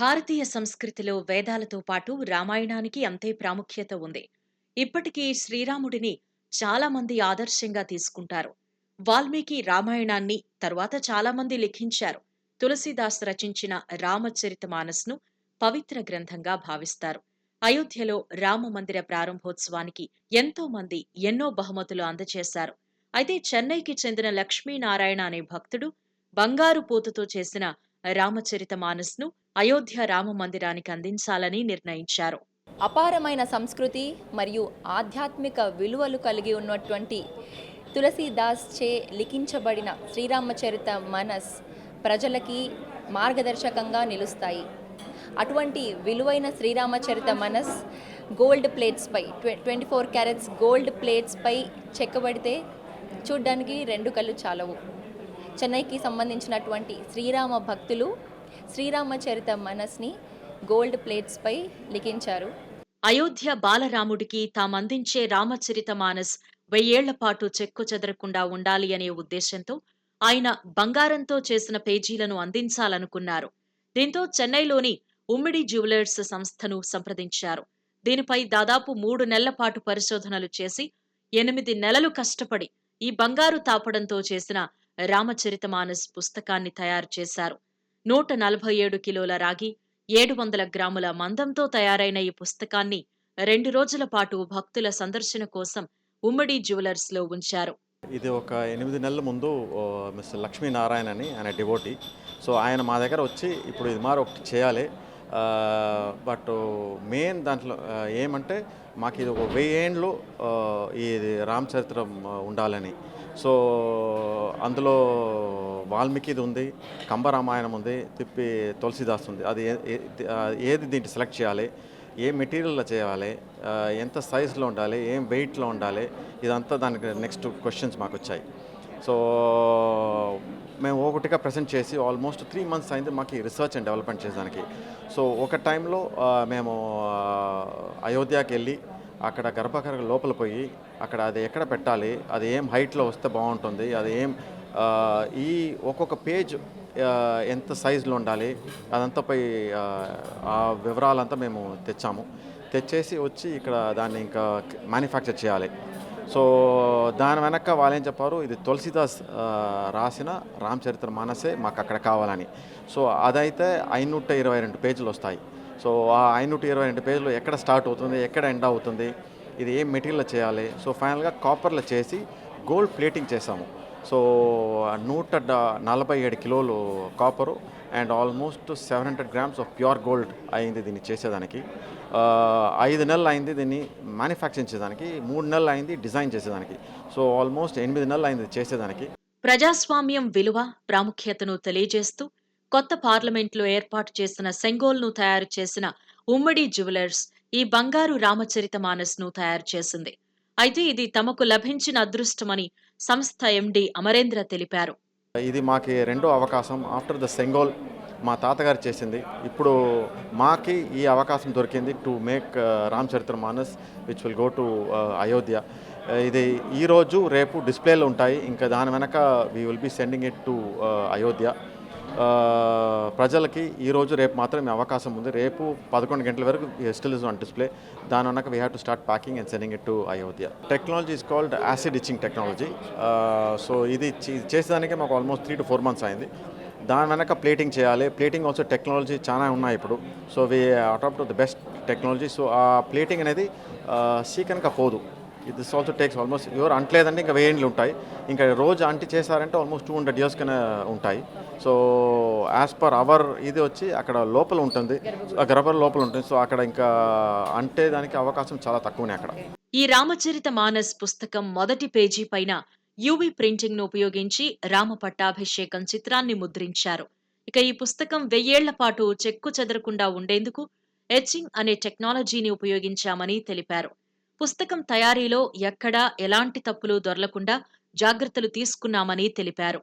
భారతీయ సంస్కృతిలో వేదాలతో పాటు రామాయణానికి అంతే ప్రాముఖ్యత ఉంది. ఇప్పటికీ శ్రీరాముడిని చాలా మంది ఆదర్శంగా తీసుకుంటారు. వాల్మీకి రామాయణాన్ని తరువాత చాలా మంది లిఖించారు. తులసీదాస్ రచించిన రామచరితమానస్‌ను పవిత్ర గ్రంథంగా భావిస్తారు. అయోధ్యలో రామ మందిర ప్రారంభోత్సవానికి ఎంతో మంది ఎన్నో బహుమతులు అందజేశారు. అయితే చెన్నైకి చెందిన లక్ష్మీనారాయణ అనే భక్తుడు బంగారు పూతతో చేసిన రామచరితమానస్‌ను అయోధ్య రామ మందిరానికి అందించాలని నిర్ణయించారు. అపారమైన సంస్కృతి మరియు ఆధ్యాత్మిక విలువలు కలిగి ఉన్నటువంటి తులసీదాస్ చే లిఖించబడిన శ్రీరామచరిత మనస్ ప్రజలకి మార్గదర్శకంగా నిలుస్తాయి. అటువంటి విలువైన శ్రీరామచరిత మనస్ గోల్డ్ ప్లేట్స్పై 24 క్యారెట్స్ గోల్డ్ ప్లేట్స్పై చెక్కబడితే చూడ్డానికి 2 కళ్ళు చాలవు. చెన్నైకి సంబంధించినటువంటి శ్రీరామ భక్తులు శ్రీరామచరిత మనస్ని గోల్డ్ ప్లేట్స్పై లిఖించారు. అయోధ్య బాలరాముడికి తామందించే రామచరితమానస్ 1000 ఏళ్ల పాటు చెక్కు చెదరకుండా ఉండాలి అనే ఉద్దేశంతో ఆయన బంగారంతో చేసిన పేజీలను అందించాలనుకున్నారు. దీంతో చెన్నైలోని ఉమ్మిడి జ్యువెలర్స్ సంస్థను సంప్రదించారు. దీనిపై దాదాపు 3 నెలల పాటు పరిశోధనలు చేసి 8 నెలలు కష్టపడి ఈ బంగారు తాపడంతో చేసిన రామచరితమానస్ పుస్తకాన్ని తయారు చేశారు. 147 కిలోల రాగి, 700 గ్రాముల మందంతో తయారైన ఈ పుస్తకాన్ని 2 రోజుల పాటు భక్తుల సందర్శన కోసం ఉమ్మడి జ్యువెలర్స్‌లో ఉంచారు. ఇది ఒక 8 నెలల ముందు మిస్టర్ లక్ష్మీనారాయణ అని ఆయన డివోటీ. సో ఆయన మా దగ్గర వచ్చి ఇప్పుడు ఇది మారి ఒకటి చేయాలి. బట్ మెయిన్ దాంట్లో ఏమంటే మాకు ఇది ఒక 1000 ఏండ్లు ఇది రామచరిత్రం ఉండాలని. సో అందులో వాల్మీకిది ఉంది, కంబరామాయణం ఉంది, తిప్పి తులసీదాస్ ఉంది. అది ఏది దీంట్లో సెలెక్ట్ చేయాలి, ఏ మెటీరియల్లో చేయాలి, ఎంత సైజులో ఉండాలి, ఏం వెయిట్లో ఉండాలి, ఇదంతా దానికి నెక్స్ట్ క్వశ్చన్స్ మాకు వచ్చాయి. సో మేము ఒకటిగా ప్రజెంట్ చేసి ఆల్మోస్ట్ 3 months అయింది మాకు రీసెర్చ్ అండ్ డెవలప్మెంట్ చేసేదానికి. సో ఒక టైంలో మేము అయోధ్యకి వెళ్ళి అక్కడ గర్భగృహ లోపల పోయి అక్కడ అది ఎక్కడ పెట్టాలి, అది ఏం హైట్లో వస్తే బాగుంటుంది, అది ఏం ఈ ఒక్కొక్క పేజ్ ఎంత సైజులో ఉండాలి, అదంతా పోయి ఆ వివరాలంతా మేము తెచ్చేసి వచ్చి ఇక్కడ దాన్ని ఇంకా మ్యానుఫ్యాక్చర్ చేయాలి. సో దాని వెనక వాళ్ళు ఏం చెప్పారు, ఇది తులసీదాస్ రాసిన రామచరిత్ర మానసే మాకు అక్కడ కావాలని. సో అదైతే 522 పేజీలు వస్తాయి. సో ఆ 522 పేజీలు ఎక్కడ స్టార్ట్ అవుతుంది, ఎక్కడ ఎండ్ అవుతుంది, ఇది ఏం మెటీరియల్ చేయాలి. సో ఫైనల్గా కాపర్లో చేసి గోల్డ్ ప్లేటింగ్ చేసాము. సో 147 కిలోలు copper and almost 700 grams of pure gold అయింది దీన్ని చేసేదానికి. 5 నెలలు అయింది దీన్ని మ్యానుఫ్యాక్చరింగ్ చేసేదానికి, 3 నెలలు అయింది డిజైన్ చేసేదానికి. సో ఆల్మోస్ట్ 8 నెలలు అయింది చేసేదానికి. ప్రజాస్వామ్యం విలువ ప్రాముఖ్యతను తెలియజేస్తూ కొత్త పార్లమెంట్లో ఏర్పాటు చేసిన సెంగోల్ను తయారు చేసిన ఉమ్మడి జ్యువెలర్స్ ఈ బంగారు రామచరితమానస్‌ను తయారు చేసింది. అయితే ఇది తమకు లభించిన అదృష్టమని సంస్థ ఎండీ అమరేంద్ర తెలిపారు. ఇది మాకి రెండో అవకాశం. ఆఫ్టర్ ద సెంగోల్ మా తాతగారు చేసింది. ఇప్పుడు మాకి ఈ అవకాశం దొరికింది to make Ramcharitmanas which will go to Ayodhya. ఇది ఈరోజు రేపు డిస్ప్లేలో ఉంటాయి. ఇంకా దాని వెనక we will be sending it to Ayodhya. ప్రజలకి ఈరోజు రేపు మాత్రమే అవకాశం ఉంది. రేపు 11 గంటల వరకు స్టిల్ ఇస్ ఆన్ డిస్ప్లే. దాని వెనక we have to start packing and sending it to Ayodhya. Technology is called acid itching technology. So ఇది చేసేదానికి మాకు ఆల్మోస్ట్ 3 to 4 months అయింది. దాని వెనక ప్లేటింగ్ చేయాలి. ప్లేటింగ్ ఆల్సో టెక్నాలజీ చాలా ఉన్నాయి ఇప్పుడు. So we adopt the best technology. So ఆ ప్లేటింగ్ అనేది సీకన్గా పోదు. దిస్ ఆల్సో టేక్స్ ఆల్మోస్ట్ ఎవరు అంటలేదంటే ఇంకా 1000 ఏండ్లు ఉంటాయి. ఇంకా రోజు అంటి చేశారంటే ఆల్మోస్ట్ 200 years కన్నా ఉంటాయి. సో యాజ్ పర్ అవర్ ఇది వచ్చి అక్కడ లోపల ఉంటుంది, గర్భ లోపల ఉంటుంది. సో అక్కడ ఇంకా అంటే దానికి అవకాశం చాలా తక్కువనే అక్కడ. ఈ రామచరిత మానస్ పుస్తకం మొదటి పేజీ పైన యూవీ ప్రింటింగ్ ను ఉపయోగించి రామ పట్టాభిషేకం చిత్రాన్ని ముద్రించారు. ఇక ఈ పుస్తకం 1000 ఏళ్ల పాటు చెక్కు చెదరకుండా ఉండేందుకు ఎచ్చింగ్ అనే టెక్నాలజీని ఉపయోగించామని తెలిపారు. పుస్తకం తయారీలో ఎక్కడా ఎలాంటి తప్పులు దొర్లకుండా జాగ్రత్తలు తీసుకున్నామని తెలిపారు.